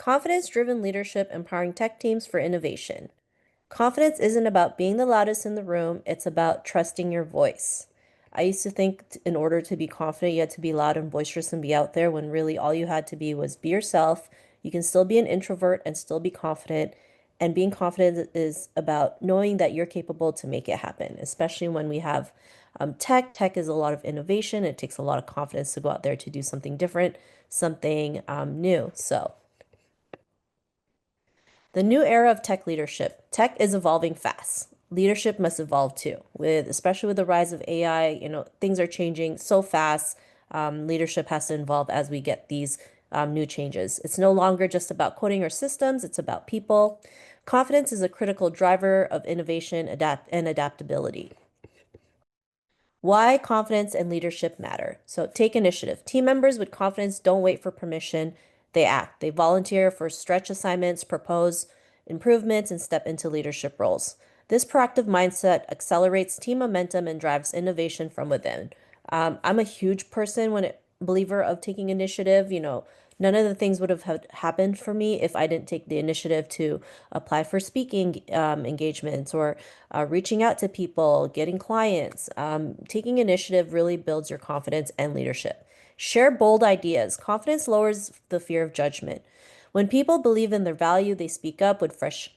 confidence-driven leadership empowering tech teams for innovation. Confidence isn't about being the loudest in the room, it's about trusting your voice. I used to think in order to be confident, you had to be loud and boisterous and be out there when really all you had to be was be yourself. You can still be an introvert and still be confident. And being confident is about knowing that you're capable to make it happen, especially when we have tech. Tech is a lot of innovation. It takes a lot of confidence to go out there to do something different, something new. So, the new era of tech leadership. Tech is evolving fast. Leadership must evolve too, with especially with the rise of AI, things are changing so fast. Leadership has to evolve as we get these new changes. It's no longer just about coding or systems, it's about people. Confidence is a critical driver of innovation, and adaptability. Why confidence and leadership matter. So take initiative. Team members with confidence don't wait for permission. They act. They volunteer for stretch assignments, propose improvements, and step into leadership roles. This proactive mindset accelerates team momentum and drives innovation from within. I'm a huge believer of taking initiative. None of the things would have happened for me if I didn't take the initiative to apply for speaking engagements or reaching out to people, getting clients. Taking initiative really builds your confidence and leadership. Share bold ideas. Confidence lowers the fear of judgment. When people believe in their value, they speak up with fresh,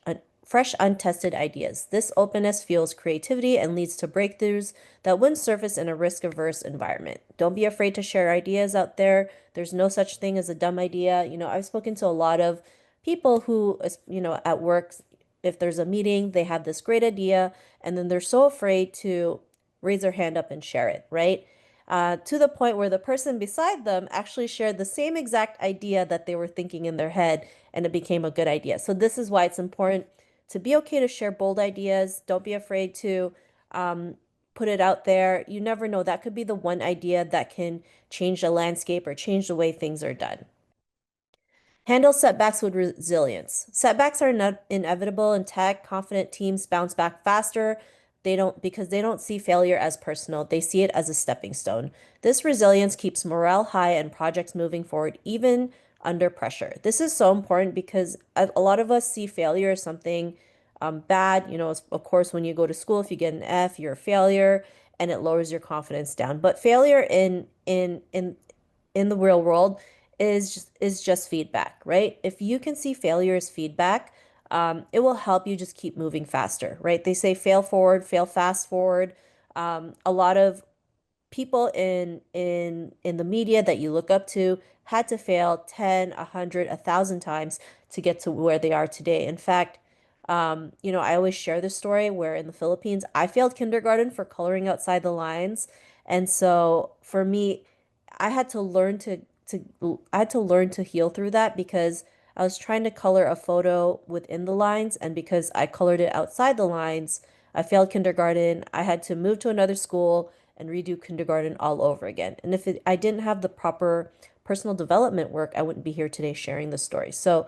untested ideas. This openness fuels creativity and leads to breakthroughs that wouldn't surface in a risk-averse environment. Don't be afraid to share ideas out there. There's no such thing as a dumb idea. I've spoken to a lot of people who, at work, if there's a meeting, they have this great idea, and then they're so afraid to raise their hand up and share it, right? To the point where the person beside them actually shared the same exact idea that they were thinking in their head, and it became a good idea. So this is why it's important to be okay to share bold ideas. Don't be afraid to put it out there. You never know. That could be the one idea that can change the landscape or change the way things are done. Handle setbacks with resilience. Setbacks are inevitable in tech. Confident teams bounce back faster. Because they don't see failure as personal. They see it as a stepping stone. This resilience keeps morale high and projects moving forward even under pressure. This is so important because a lot of us see failure as something bad. Of course, when you go to school, if you get an F, you're a failure, and it lowers your confidence down. But failure in the real world is just feedback, right? If you can see failure as feedback, it will help you just keep moving faster, right? They say fail forward, fail fast forward. A lot of people in the media that you look up to had to fail 10, 100, 1,000 times to get to where they are today. In fact, I always share this story where in the Philippines, I failed kindergarten for coloring outside the lines. And so for me, I had to learn to heal through that because I was trying to color a photo within the lines, and because I colored it outside the lines, I failed kindergarten. I had to move to another school and redo kindergarten all over again. And if I didn't have the proper personal development work, I wouldn't be here today sharing the story. So,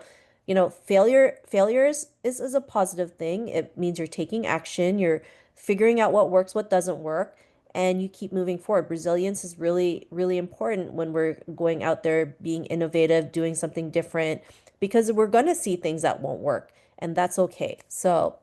failure is a positive thing. It means you're taking action, you're figuring out what works, what doesn't work, and you keep moving forward. Resilience is really, really important when we're going out there being innovative, doing something different, because we're going to see things that won't work, and that's okay. So,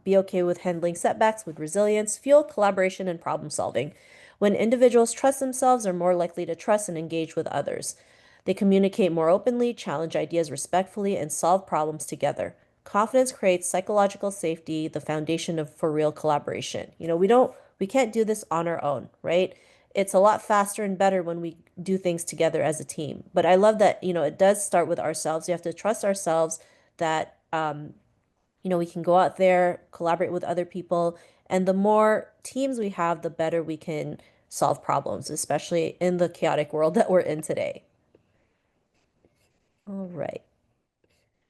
be okay with handling setbacks with resilience, fuel collaboration and problem solving. When individuals trust themselves, they're more likely to trust and engage with others. They communicate more openly, challenge ideas respectfully, and solve problems together. Confidence creates psychological safety, the foundation for real collaboration. We can't do this on our own, right? It's a lot faster and better when we do things together as a team. But I love that, it does start with ourselves. You have to trust ourselves that we can go out there, collaborate with other people, and the more teams we have, the better we can solve problems, especially in the chaotic world that we're in today. All right.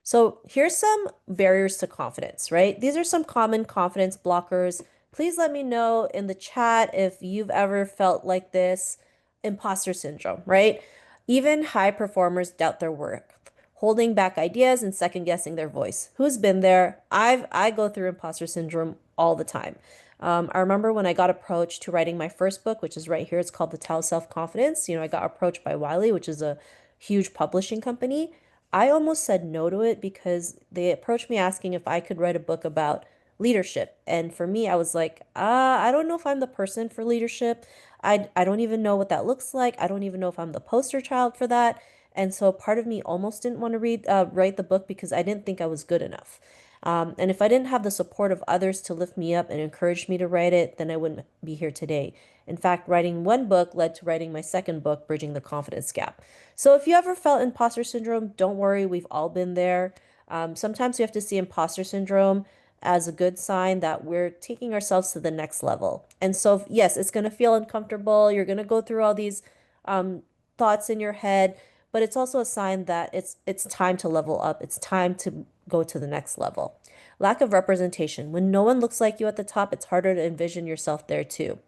So here's some barriers to confidence, right? These are some common confidence blockers. Please let me know in the chat if you've ever felt like this. Imposter syndrome, right? Even high performers doubt their work, holding back ideas and second guessing their voice. Who's been there? I go through imposter syndrome all the time. I remember when I got approached to writing my first book, which is right here. It's called The Tao of Self-Confidence. I got approached by Wiley, which is a huge publishing company. I almost said no to it because they approached me asking if I could write a book about leadership. And for me, I was like, I don't know if I'm the person for leadership. I don't even know what that looks like. I don't even know if I'm the poster child for that. And so part of me almost didn't want to write the book because I didn't think I was good enough. And if I didn't have the support of others to lift me up and encourage me to write it, then I wouldn't be here today. In fact, writing one book led to writing my second book, Bridging the Confidence Gap. So if you ever felt imposter syndrome, don't worry, we've all been there. Sometimes we have to see imposter syndrome as a good sign that we're taking ourselves to the next level. And so, yes, it's going to feel uncomfortable. You're going to go through all these um, thoughts in your head, but it's also a sign that it's time to level up. It's time to go to the next level. Lack of representation. When no one looks like you at the top, it's harder to envision yourself there too.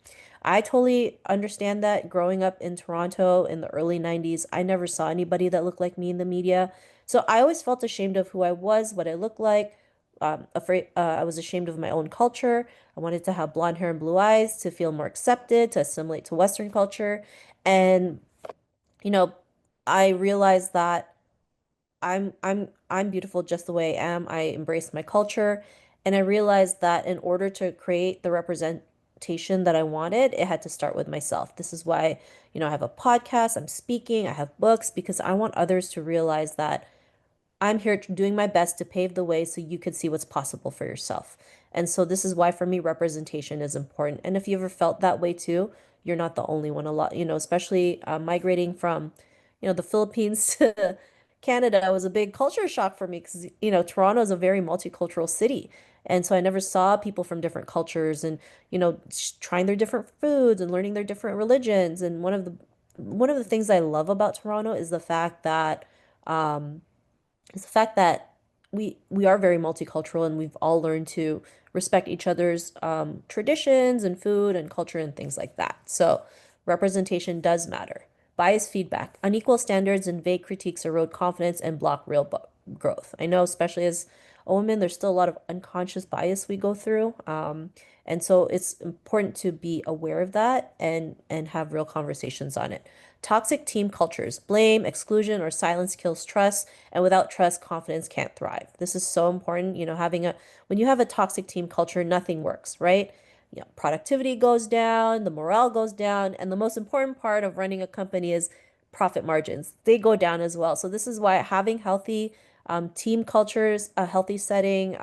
I totally understand that. Growing up in Toronto in the early 90s, I never saw anybody that looked like me in the media. So I always felt ashamed of who I was, what I looked like. I was ashamed of my own culture. I wanted to have blonde hair and blue eyes to feel more accepted, to assimilate to Western culture. And, you know, I realized that I'm beautiful just the way I am. I embrace my culture, and I realized that in order to create the representation that I wanted, it had to start with myself. This is why, I have a podcast, I'm speaking, I have books because I want others to realize that I'm here doing my best to pave the way so you could see what's possible for yourself. And so this is why for me representation is important. And if you ever felt that way too, you're not the only one. A lot, especially migrating from, the Philippines to Canada was a big culture shock for me because, Toronto is a very multicultural city. And so I never saw people from different cultures and, trying their different foods and learning their different religions. And one of the things I love about Toronto is the fact that we are very multicultural and we've all learned to respect each other's traditions and food and culture and things like that. So representation does matter. Bias feedback, unequal standards and vague critiques erode confidence and block real growth. I know, especially as a woman, there's still a lot of unconscious bias we go through. And so it's important to be aware of that and have real conversations on it. Toxic team cultures, blame, exclusion, or silence kills trust, and without trust, confidence can't thrive. This is so important. When you have a toxic team culture, nothing works, right? Productivity goes down, the morale goes down, and the most important part of running a company is profit margins. They go down as well. So this is why having healthy team cultures, a healthy setting,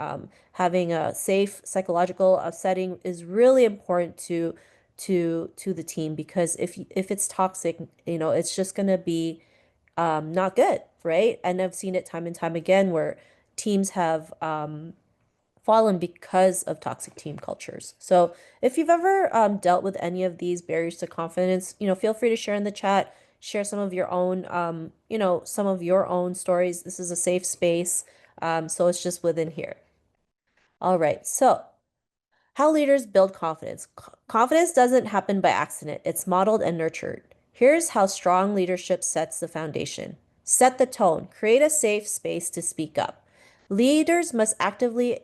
having a safe psychological setting is really important to the team because if it's toxic, it's just gonna be not good, right? And I've seen it time and time again where teams have fallen because of toxic team cultures. So if you've ever dealt with any of these barriers to confidence, feel free to share in the chat, share some of your own stories. This is a safe space. So it's just within here. All right. So how leaders build confidence. Confidence doesn't happen by accident, it's modeled and nurtured. Here's how strong leadership sets the foundation. Set the tone, create a safe space to speak up. Leaders must actively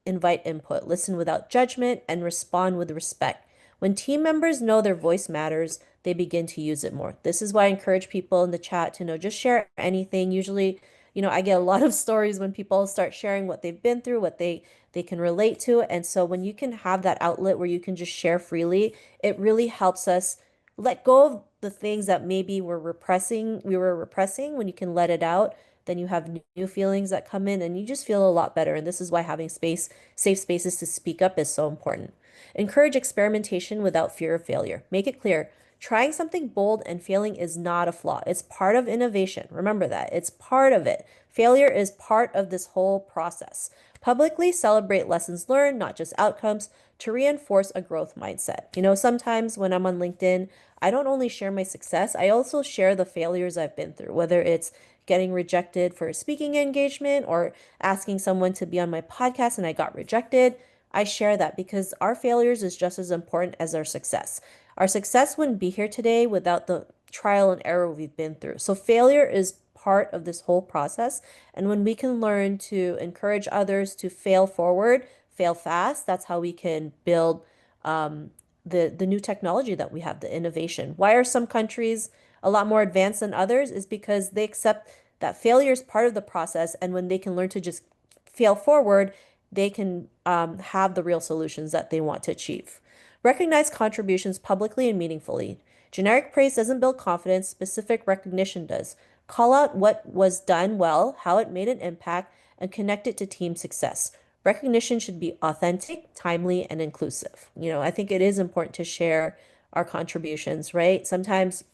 invite input, listen without judgment, and respond with respect. When team members know their voice matters, they begin to use it more. This is why I encourage people in the chat to just share anything. Usually, I get a lot of stories when people start sharing what they've been through, what they can relate to. And so when you can have that outlet where you can just share freely, it really helps us let go of the things that maybe we were repressing. When you can let it out, then you have new feelings that come in and you just feel a lot better. And this is why having safe spaces to speak up is so important. Encourage experimentation without fear of failure. Make it clear, trying something bold and failing is not a flaw. It's part of innovation. Remember that. It's part of it. Failure is part of this whole process. Publicly celebrate lessons learned, not just outcomes, to reinforce a growth mindset. Sometimes when I'm on LinkedIn, I don't only share my success, I also share the failures I've been through, whether it's getting rejected for a speaking engagement or asking someone to be on my podcast and I got rejected. I share that because our failures is just as important as our success. Our success wouldn't be here today without the trial and error we've been through. So failure is part of this whole process. And when we can learn to encourage others to fail forward, fail fast, that's how we can build the new technology that we have, the innovation. Why are some countries a lot more advanced than others? Is because they accept that failure is part of the process. And when they can learn to just fail forward, they can have the real solutions that they want to achieve. Recognize contributions publicly and meaningfully. Generic praise doesn't build confidence, specific recognition does. Call out what was done well, how it made an impact, and connect it to team success. Recognition should be authentic, timely, and inclusive. I think it is important to share our contributions, right? Sometimes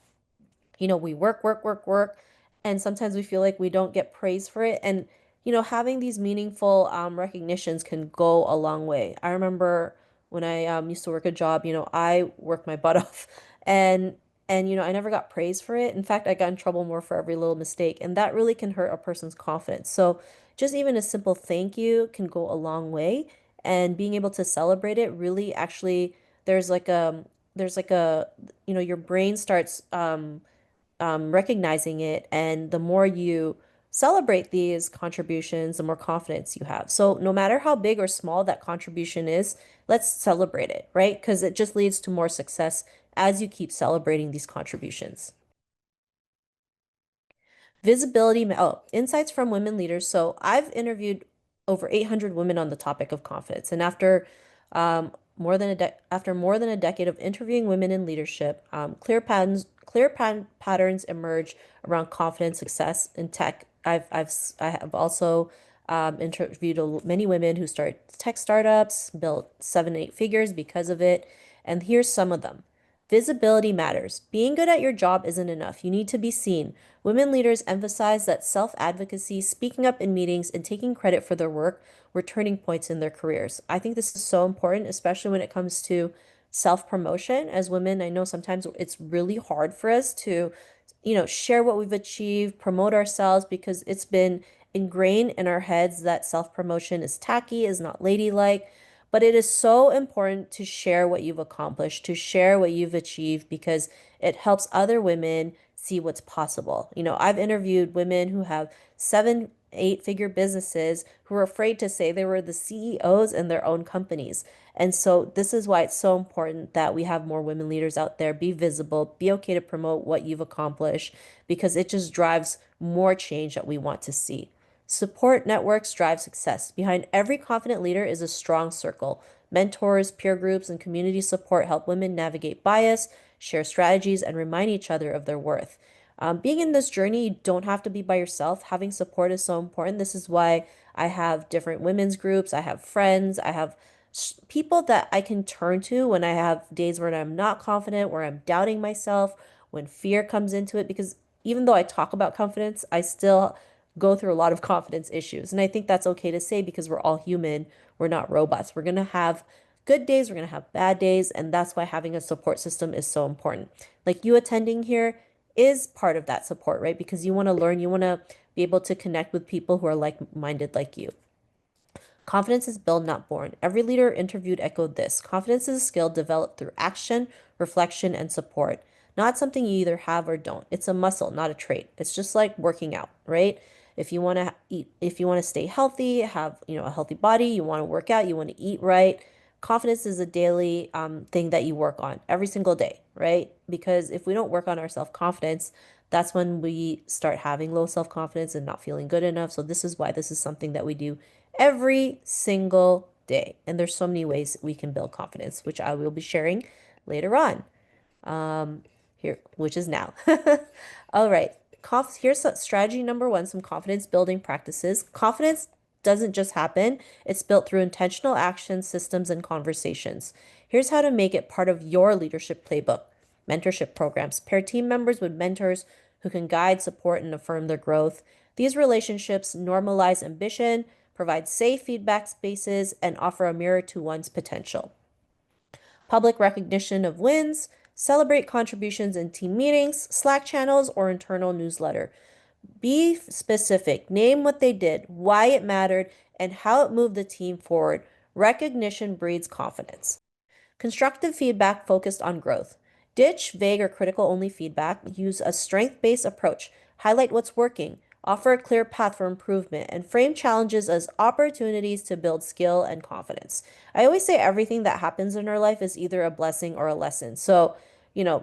we work, work, work, work, and sometimes we feel like we don't get praise for it. And, having these meaningful recognitions can go a long way. I remember when I used to work a job, I worked my butt off and I never got praise for it. In fact, I got in trouble more for every little mistake, and that really can hurt a person's confidence. So just even a simple thank you can go a long way, and being able to celebrate it really actually there's like a your brain starts recognizing it. And the more you celebrate these contributions, the more confidence you have. So, no matter how big or small that contribution is, let's celebrate it, right? Because it just leads to more success as you keep celebrating these contributions. Insights from women leaders. So I've interviewed over 800 women on the topic of confidence, and after more than a decade of interviewing women in leadership, clear patterns emerge around confidence, success in tech. I have also interviewed many women who start tech startups, built 7, 8 figures because of it, and here's some of them. Visibility matters. Being good at your job isn't enough. You need to be seen. Women leaders emphasize that self-advocacy, speaking up in meetings, and taking credit for their work were turning points in their careers. I think this is so important, especially when it comes to self-promotion. As women, I know sometimes it's really hard for us to, share what we've achieved, promote ourselves, because it's been ingrained in our heads that self-promotion is tacky, is not ladylike. But it is so important to share what you've accomplished, to share what you've achieved, because it helps other women see what's possible. I've interviewed women who have 7, 8 figure businesses who are afraid to say they were the CEOs in their own companies. And so this is why it's so important that we have more women leaders out there. Be visible, be okay to promote what you've accomplished, because it just drives more change that we want to see. Support networks drive success. Behind every confident leader is a strong circle. Mentors, peer groups, and community support help women navigate bias, share strategies, and remind each other of their worth. Being in this journey, you don't have to be by yourself. Having support is so important. This is why I have different women's groups. I have friends. I have people that I can turn to when I have days where I'm not confident, where I'm doubting myself, when fear comes into it. Because even though I talk about confidence, I still go through a lot of confidence issues. And I think that's okay to say, because we're all human. We're not robots. We're going to have good days, we're going to have bad days. And that's why having a support system is so important. Like you attending here is part of that support, right? Because you want to learn, you want to be able to connect with people who are like-minded like you. Confidence is built, not born. Every leader interviewed echoed this. Confidence is a skill developed through action, reflection, and support. Not something you either have or don't. It's a muscle, not a trait. It's just like working out, right? If you want to eat, if you want to stay healthy, have, a healthy body, you want to work out, you want to eat right. Confidence is a daily thing that you work on every single day, right? Because if we don't work on our self-confidence, that's when we start having low self-confidence and not feeling good enough. So this is why this is something that we do every single day. And there's so many ways we can build confidence, which I will be sharing later on. Here, which is now. All right. Here's strategy number 1, some confidence building practices. Confidence doesn't just happen. It's built through intentional actions, systems, and conversations. Here's how to make it part of your leadership playbook. Mentorship programs. Pair team members with mentors who can guide, support, and affirm their growth. These relationships normalize ambition, provide safe feedback spaces, and offer a mirror to one's potential. Public recognition of wins, celebrate contributions in team meetings, Slack channels, or internal newsletter. Be specific. Name what they did, why it mattered, and how it moved the team forward. Recognition breeds confidence. Constructive feedback focused on growth. Ditch vague or critical only feedback. Use a strength-based approach. Highlight what's working. Offer a clear path for improvement, and frame challenges as opportunities to build skill and confidence. I always say everything that happens in our life is either a blessing or a lesson. So,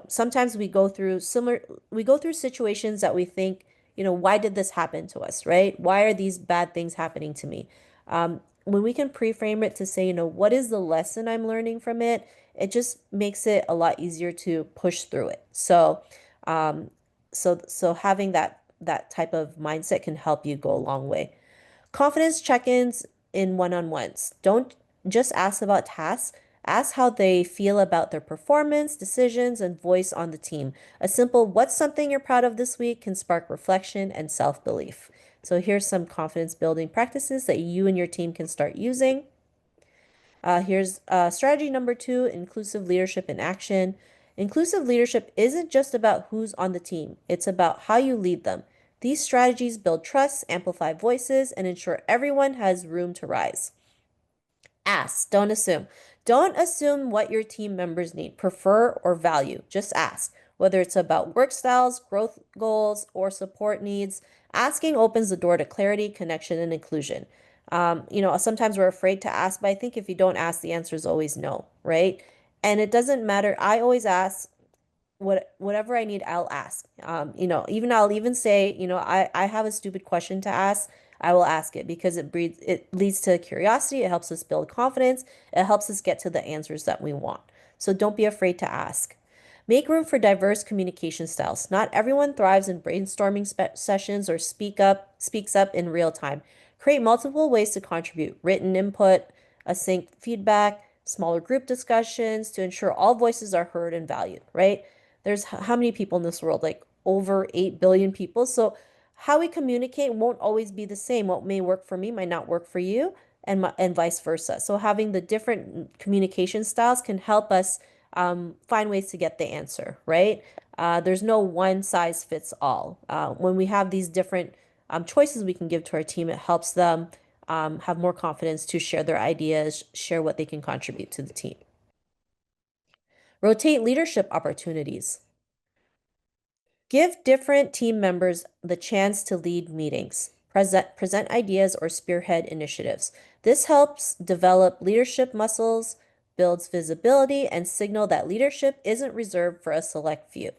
sometimes we go through situations that we think, why did this happen to us, right? Why are these bad things happening to me? When we can pre-frame it to say, what is the lesson I'm learning from it, it just makes it a lot easier to push through it. Um, so having that type of mindset can help you go a long way. Confidence check-ins in one-on-ones. Don't just ask about tasks. Ask how they feel about their performance, decisions, and voice on the team. A simple "what's something you're proud of this week" can spark reflection and self-belief. So here's some confidence building practices that you and your team can start using. Here's strategy number 2, inclusive leadership in action. Inclusive leadership isn't just about who's on the team, it's about how you lead them. These strategies build trust, amplify voices, and ensure everyone has room to rise. Ask, don't assume. Don't assume what your team members need, prefer, or value. Just ask. Whether it's about work styles, growth goals, or support needs, asking opens the door to clarity, connection, and inclusion. Sometimes we're afraid to ask, but I think if you don't ask, the answer is always no, right? And it doesn't matter. I always ask whatever I need, I'll ask. Even I'll even say, I have a stupid question to ask. I will ask it because it leads to curiosity. It helps us build confidence. It helps us get to the answers that we want. So don't be afraid to ask. Make room for diverse communication styles. Not everyone thrives in brainstorming sessions or speaks up in real time. Create multiple ways to contribute: written input, async feedback, smaller group discussions to ensure all voices are heard and valued, right? There's how many people in this world? Like over 8 billion people. So how we communicate won't always be the same. What may work for me might not work for you, and vice versa. So having the different communication styles can help us find ways to get the answer, right? There's no one size fits all. When we have these different choices we can give to our team, it helps them have more confidence to share their ideas, share what they can contribute to the team. Rotate leadership opportunities. Give different team members the chance to lead meetings, present ideas, or spearhead initiatives. This helps develop leadership muscles, builds visibility, and signal that leadership isn't reserved for a select few.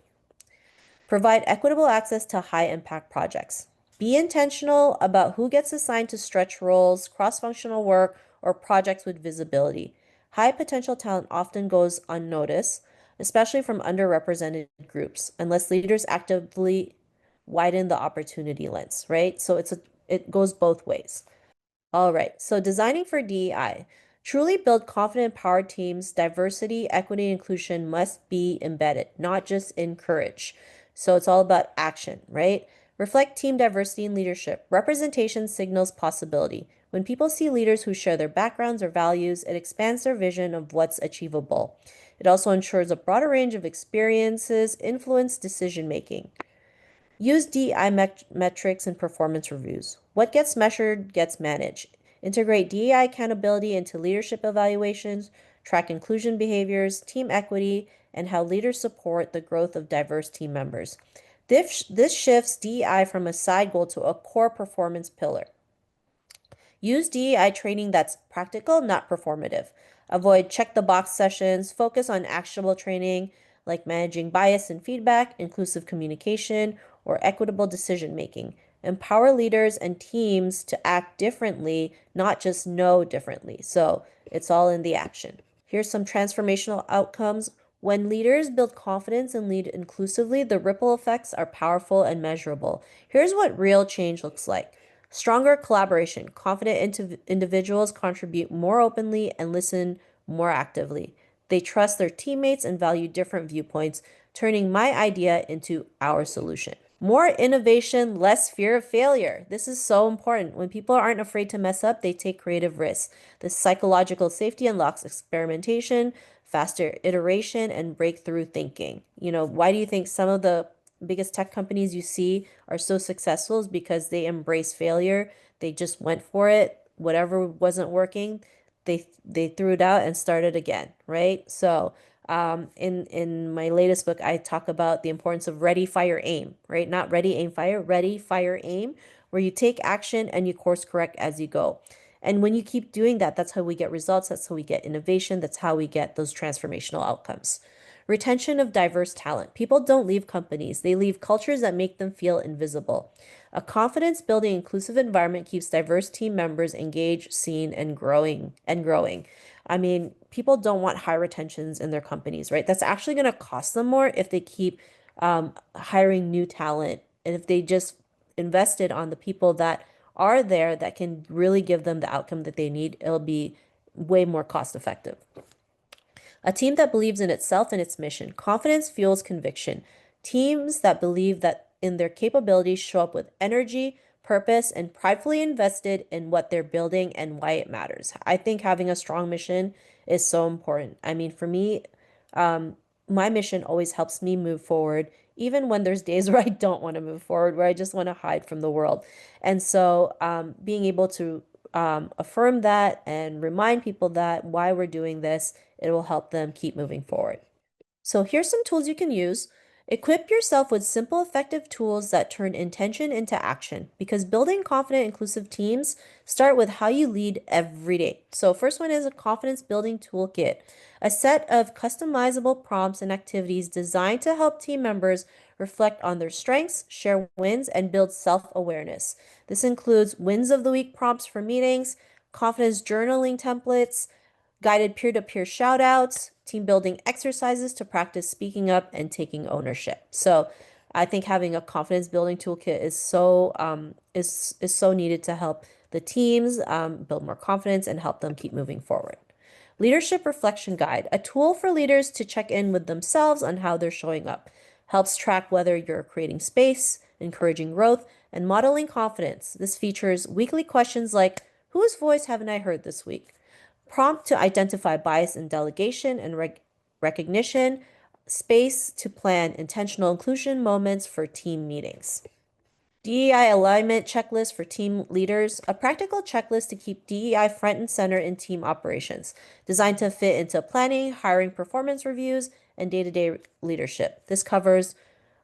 Provide equitable access to high-impact projects. Be intentional about who gets assigned to stretch roles, cross-functional work, or projects with visibility. High potential talent often goes unnoticed, especially from underrepresented groups, unless leaders actively widen the opportunity lens, right? So it goes both ways. All right, so designing for DEI. Truly build confident, empowered teams. Diversity, equity, inclusion must be embedded, not just encouraged. So it's all about action, right? Reflect team diversity and leadership. Representation signals possibility. When people see leaders who share their backgrounds or values, it expands their vision of what's achievable. It also ensures a broader range of experiences influence decision making. Use DEI metrics and performance reviews. What gets measured gets managed. Integrate DEI accountability into leadership evaluations, track inclusion behaviors, team equity, and how leaders support the growth of diverse team members. This shifts DEI from a side goal to a core performance pillar. Use DEI training that's practical, not performative. Avoid check the box sessions. Focus on actionable training like managing bias and feedback, inclusive communication, or equitable decision making. Empower leaders and teams to act differently, not just know differently. So it's all in the action. Here's some transformational outcomes. When leaders build confidence and lead inclusively, the ripple effects are powerful and measurable. Here's what real change looks like. Stronger collaboration. Confident individuals contribute more openly and listen more actively. They trust their teammates and value different viewpoints, turning my idea into our solution. More innovation, less fear of failure. This is so important. When people aren't afraid to mess up, they take creative risks. The psychological safety unlocks experimentation, faster iteration, and breakthrough thinking. Why do you think some of the biggest tech companies you see are so successful? Is because they embrace failure. They just went for it. Whatever wasn't working, they threw it out and started again, right? So in my latest book, I talk about the importance of ready, fire, aim, right? Not ready, aim, fire, ready, fire, aim, where you take action and you course correct as you go. And when you keep doing that, that's how we get results. That's how we get innovation. That's how we get those transformational outcomes. Retention of diverse talent. People don't leave companies, they leave cultures that make them feel invisible. A confidence building inclusive environment keeps diverse team members engaged, seen, and growing. I mean, people don't want high retentions in their companies, right? That's actually going to cost them more if they keep hiring new talent and if they just invested on the people that are there that can really give them the outcome that they need, it'll be way more cost effective. A team that believes in itself and its mission. Confidence fuels conviction. Teams that believe that in their capabilities show up with energy, purpose, and pridefully invested in what they're building and why it matters. I think having a strong mission is so important. I mean, for me, my mission always helps me move forward, even when there's days where I don't want to move forward, where I just want to hide from the world. And so, being able to affirm that and remind people that why we're doing this, it will help them keep moving forward. So here's some tools you can use. Equip yourself with simple, effective tools that turn intention into action because building confident, inclusive teams start with how you lead every day. So first one is a confidence building toolkit, a set of customizable prompts and activities designed to help team members reflect on their strengths, share wins, and build self-awareness. This includes wins of the week prompts for meetings, confidence journaling templates, guided peer-to-peer shout-outs, team building exercises to practice speaking up and taking ownership. So I think having a confidence building toolkit is so needed to help the teams build more confidence and help them keep moving forward. Leadership Reflection Guide, a tool for leaders to check in with themselves on how they're showing up. Helps track whether you're creating space, encouraging growth, and modeling confidence. This features weekly questions like, whose voice haven't I heard this week? Prompt to identify bias in delegation and recognition, space to plan intentional inclusion moments for team meetings. DEI alignment checklist for team leaders, a practical checklist to keep DEI front and center in team operations, designed to fit into planning, hiring performance reviews, and day-to-day leadership. This covers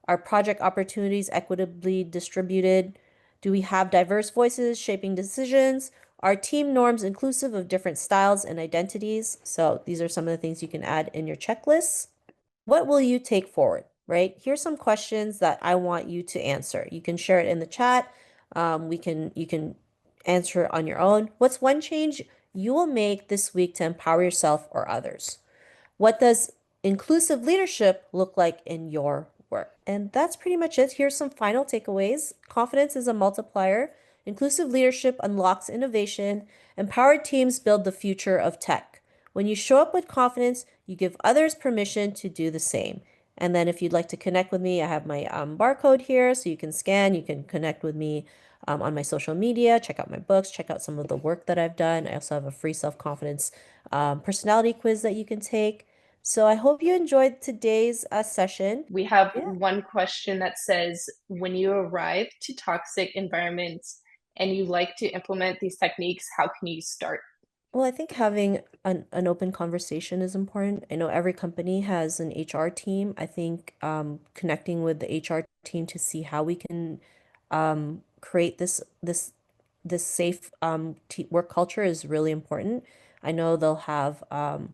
our project opportunities equitably distributed? Do we have diverse voices shaping decisions? Are team norms inclusive of different styles and identities? So these are some of the things you can add in your checklists. What will you take forward, right? Here's some questions that I want you to answer. You can share it in the chat. You can answer it on your own. What's one change you will make this week to empower yourself or others? What does inclusive leadership look like in your work? And that's pretty much it. Here's some final takeaways. Confidence is a multiplier. Inclusive leadership unlocks innovation. Empowered teams build the future of tech. When you show up with confidence, you give others permission to do the same. And then if you'd like to connect with me, I have my barcode here so you can scan, you can connect with me on my social media, check out my books, check out some of the work that I've done. I also have a free self-confidence personality quiz that you can take. So I hope you enjoyed today's session. We have Yeah. one question that says, when you arrive to toxic environments and you like to implement these techniques, how can you start? Well, I think having an open conversation is important. I know every company has an HR team. I think connecting with the HR team to see how we can create this safe work culture is really important. I know they'll have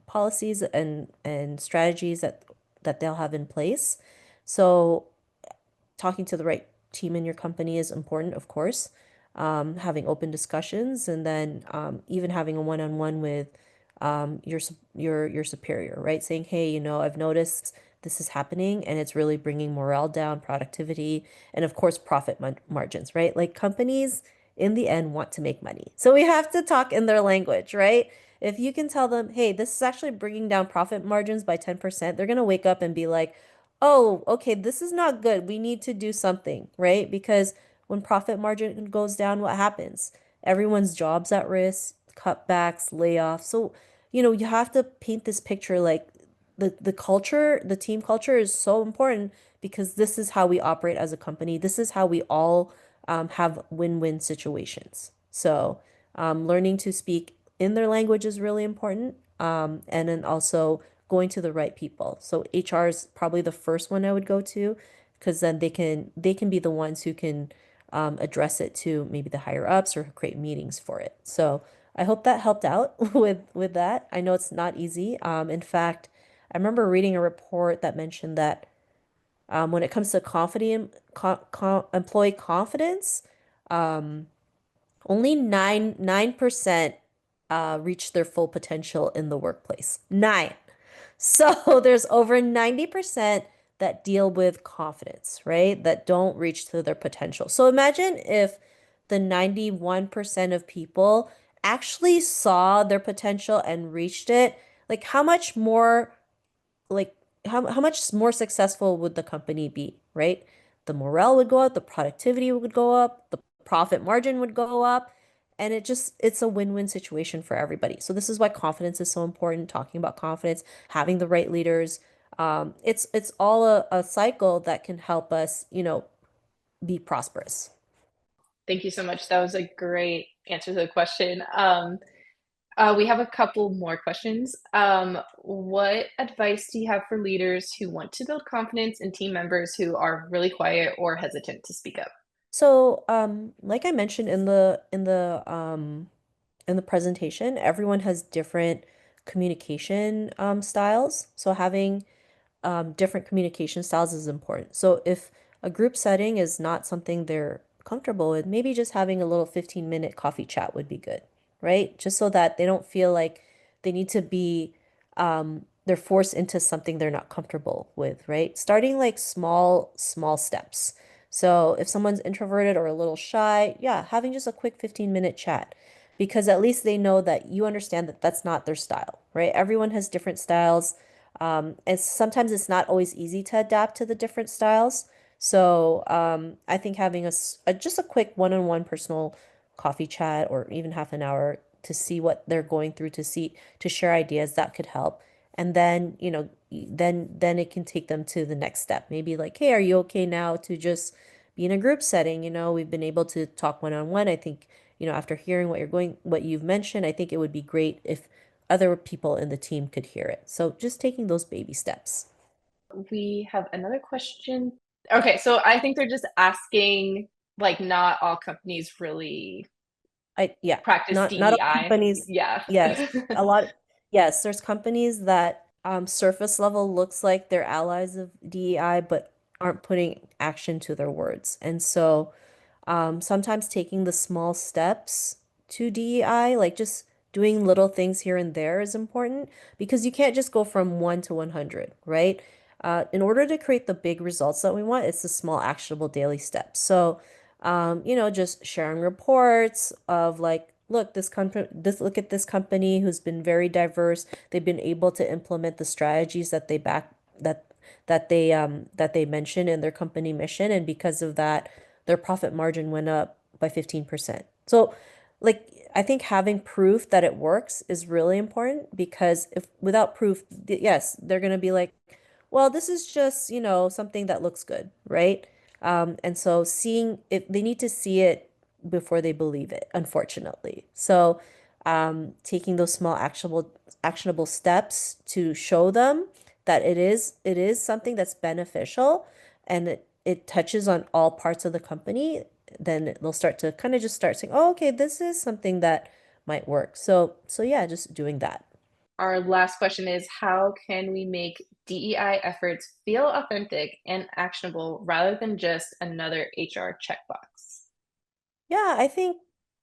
policies and strategies that they'll have in place. So talking to the right team in your company is important, of course. Having open discussions and then even having a one-on-one with your superior, right? Saying, hey, I've noticed this is happening and it's really bringing morale down, productivity, and of course, profit margins, right? Like companies in the end want to make money. So we have to talk in their language, right? If you can tell them, hey, this is actually bringing down profit margins by 10%, they're going to wake up and be like, oh, okay, this is not good. We need to do something, right? Because when profit margin goes down, what happens? Everyone's jobs at risk, cutbacks, layoffs. So, you have to paint this picture like the culture, the team culture is so important because this is how we operate as a company. This is how we all have win-win situations. So, learning to speak in their language is really important. And then also going to the right people. So HR is probably the first one I would go to because then they can be the ones who can address it to maybe the higher ups or create meetings for it. So I hope that helped out with that. I know it's not easy. In fact, I remember reading a report that mentioned that when it comes to employee confidence, um, only 9% reach their full potential in the workplace. Nine. So there's over 90% that deal with confidence, right? That don't reach to their potential. So imagine if the 91% of people actually saw their potential and reached it. Like how much more like how much more successful would the company be, right? The morale would go up, the productivity would go up, the profit margin would go up, and it's a win-win situation for everybody. So this is why confidence is so important, talking about confidence, having the right leaders. It's all a cycle that can help us, be prosperous. Thank you so much. That was a great answer to the question. We have a couple more questions. What advice do you have for leaders who want to build confidence in team members who are really quiet or hesitant to speak up? So, like I mentioned in the presentation, everyone has different communication styles. So having different communication styles is important. So if a group setting is not something they're comfortable with, maybe just having a little 15-minute coffee chat would be good, right? Just so that they don't feel like they need to be they're forced into something they're not comfortable with, right? Starting like small steps. So if someone's introverted or a little shy, yeah, having just a quick 15-minute chat because at least they know that you understand that that's not their style, right? Everyone has different styles. And sometimes it's not always easy to adapt to the different styles. So I think having just a quick one-on-one personal coffee chat or even half an hour to see what they're going through, to share ideas that could help. And then, then it can take them to the next step. Maybe like, hey, are you okay now to just be in a group setting? We've been able to talk one-on-one. I think, after hearing what you've mentioned, I think it would be great if other people in the team could hear it. So just taking those baby steps. We have another question. Okay, so I think they're just asking, like, not all companies really Yeah, practice not all DEI. companies, Yeah. yes, yes, there's companies that surface level looks like they're allies of DEI, but aren't putting action to their words. And so sometimes taking the small steps to DEI, like just doing little things here and there is important because you can't just go from 1 to 100, right? In order to create the big results that we want, it's the small actionable daily steps. So, just sharing reports of like, look, look at this company who's been very diverse. They've been able to implement the strategies that that they mention in their company mission, and because of that their profit margin went up by 15%. So, like, I think having proof that it works is really important because if without proof, yes, they're going to be like, well, this is just, something that looks good, right? And so seeing it, they need to see it before they believe it, unfortunately. So, taking those small actionable steps to show them that it is something that's beneficial and it touches on all parts of the company, then they'll start to kind of just start saying, oh, okay, this is something that might work. So yeah, just doing that. Our last question is, how can we make DEI efforts feel authentic and actionable rather than just another HR checkbox? Yeah, I think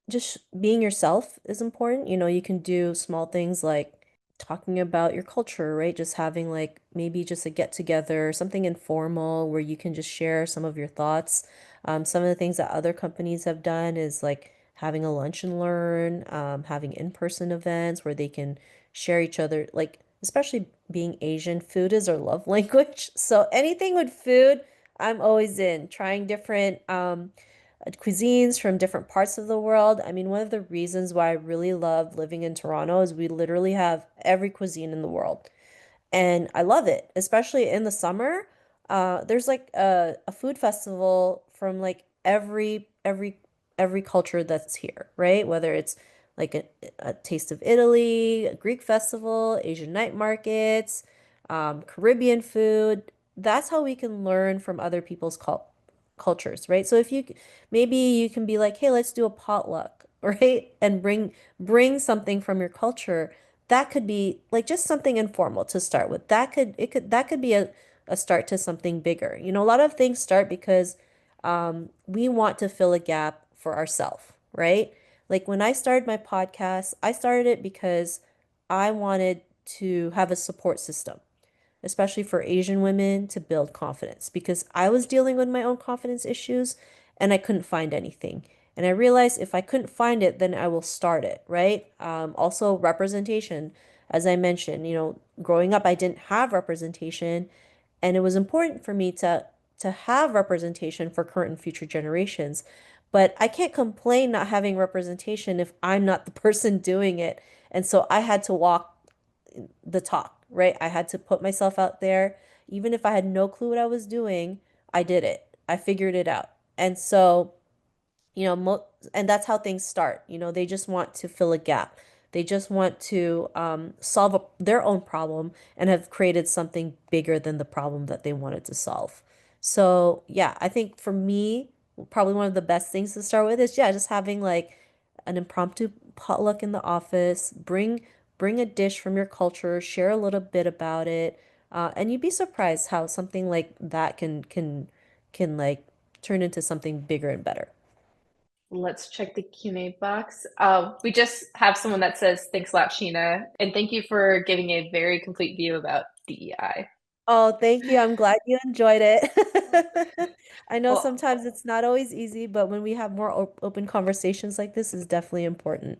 just being yourself is important. You can do small things like talking about your culture, right? Just having like maybe just a get together, something informal where you can just share some of your thoughts. Some of the things that other companies have done is like having a lunch and learn, having in-person events where they can share each other, like especially being Asian, food is our love language. So anything with food, I'm always in. Trying different cuisines from different parts of the world. I mean, one of the reasons why I really love living in Toronto is we literally have every cuisine in the world. And I love it, especially in the summer. There's like a food festival from like every culture that's here, right? Whether it's like a taste of Italy, a Greek festival, Asian night markets, Caribbean food. That's how we can learn from other people's cultures, right? So if you maybe you can be like, hey, let's do a potluck, right? And bring something from your culture that could be like just something informal to start with. That could be a start to something bigger. You know, a lot of things start because we want to fill a gap for ourselves, right? Like when I started my podcast, I started it because I wanted to have a support system, especially for Asian women to build confidence because I was dealing with my own confidence issues and I couldn't find anything. And I realized if I couldn't find it, then I will start it, right? Also, representation. As I mentioned, you know, growing up, I didn't have representation, and it was important for me to have representation for current and future generations. But I can't complain not having representation if I'm not the person doing it. And so I had to walk the talk, right? I had to put myself out there. Even if I had no clue what I was doing, I did it. I figured it out. And so, you know, and that's how things start. You know, they just want to fill a gap. They just want to solve their own problem and have created something bigger than the problem that they wanted to solve. So, yeah, I think for me, probably one of the best things to start with is, yeah, just having like an impromptu potluck in the office. Bring a dish from your culture, share a little bit about it, and you'd be surprised how something like that can like turn into something bigger and better. Let's check the Q&A box. We just have someone that says, "Thanks a lot, Sheena, and thank you for giving a very complete view about DEI." Oh, thank you. I'm glad you enjoyed it. I know Well, sometimes it's not always easy, but when we have more open conversations like this is definitely important.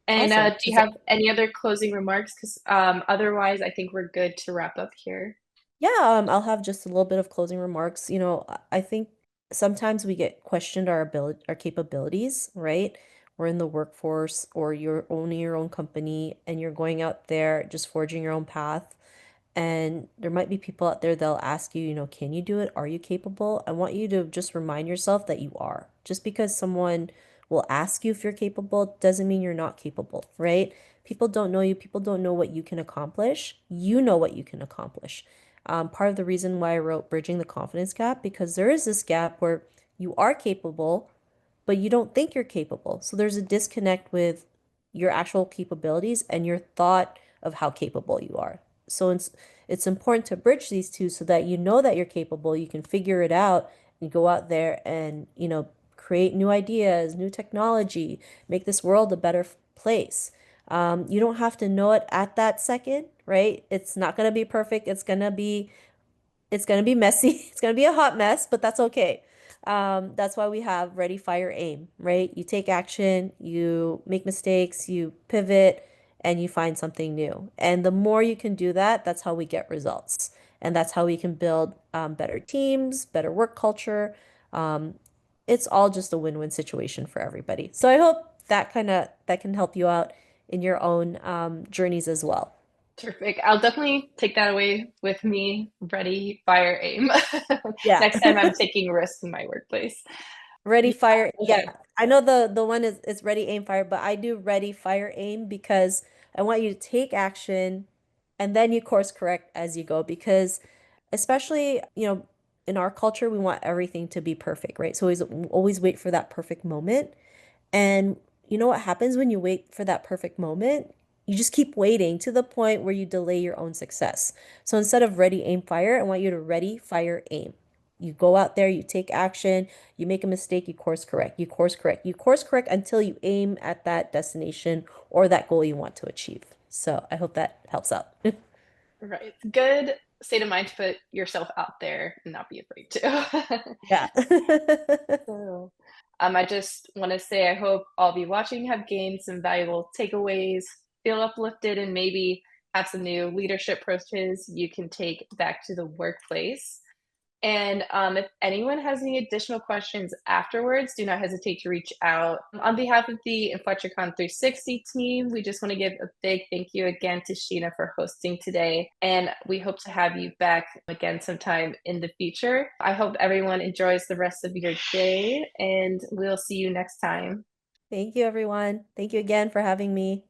and Awesome. do you have any other closing remarks? Because otherwise, I think we're good to wrap up here. Yeah, I'll have just a little bit of closing remarks. You know, I think sometimes we get questioned our capabilities, right? We're in the workforce or you're owning your own company and you're going out there just forging your own path. And there might be people out there that'll ask you, you know, can you do it? Are you capable? I want you to just remind yourself that you are. Just because someone will ask you if you're capable doesn't mean you're not capable, right? People don't know you. People don't know what you can accomplish. You know what you can accomplish. Part of the reason why I wrote Bridging the Confidence Gap, because there is this gap where you are capable, but you don't think you're capable. So there's a disconnect with your actual capabilities and your thought of how capable you are. So it's important to bridge these two so that you know that you're capable, you can figure it out and go out there and, you know, create new ideas, new technology, make this world a better place. You don't have to know it at that second, right? It's not going to be perfect. It's gonna be messy. It's gonna be a hot mess, but that's okay. That's why we have ready, fire, aim, right? You take action, you make mistakes, you pivot, and you find something new. And the more you can do that, that's how we get results. And that's how we can build better teams, better work culture. Um, it's all just a win-win situation for everybody. So I hope that can help you out in your own journeys as well. Terrific. I'll definitely take that away with me. Ready, fire, aim. Yeah. Next time I'm taking risks in my workplace. Ready, Yeah, fire. Yeah. okay. I know the one is ready, aim, fire, but I do ready, fire, aim because I want you to take action and then you course correct as you go because especially, you know, in our culture, we want everything to be perfect, right? So always wait for that perfect moment. And you know what happens when you wait for that perfect moment? You just keep waiting to the point where you delay your own success. So instead of ready, aim, fire, I want you to ready, fire, aim. You go out there, you take action, you make a mistake, you course correct, you course correct, you course correct until you aim at that destination or that goal you want to achieve. So I hope that helps out. Right. Good state of mind to put yourself out there and not be afraid to. Yeah. So, I just want to say I hope all of you watching have gained some valuable takeaways, feel uplifted, and maybe have some new leadership approaches you can take back to the workplace. And if anyone has any additional questions afterwards, do not hesitate to reach out. On behalf of the InflectraCON 360 team, we just want to give a big thank you again to Sheena for hosting today. And we hope to have you back again sometime in the future. I hope everyone enjoys the rest of your day, and we'll see you next time. Thank you, everyone. Thank you again for having me.